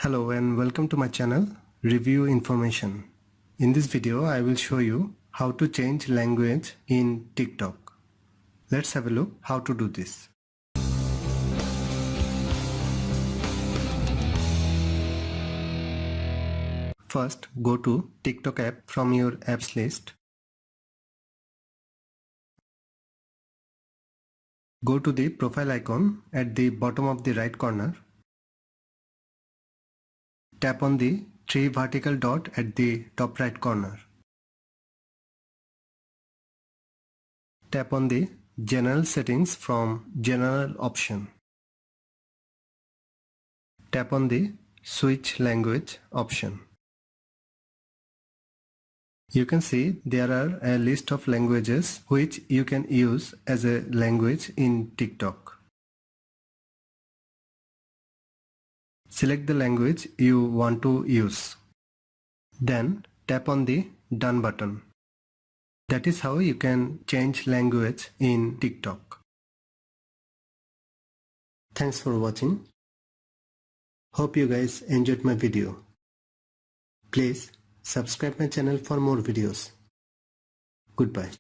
Hello and welcome to my channel Review Information. In this video I will show you how to change language in TikTok. Let's have a look how to do this. First go to TikTok app from your apps list. Go to the profile icon at the bottom of the right corner. Tap on the three vertical dot at the top right corner. Tap on the General Settings from General option. Tap on the Switch Language option. You can see there are a list of languages which you can use as a language in TikTok. Select the language you want to use. Then tap on the Done button. That is how you can change language in TikTok. Thanks for watching. Hope you guys enjoyed my video. Please subscribe my channel for more videos. Goodbye.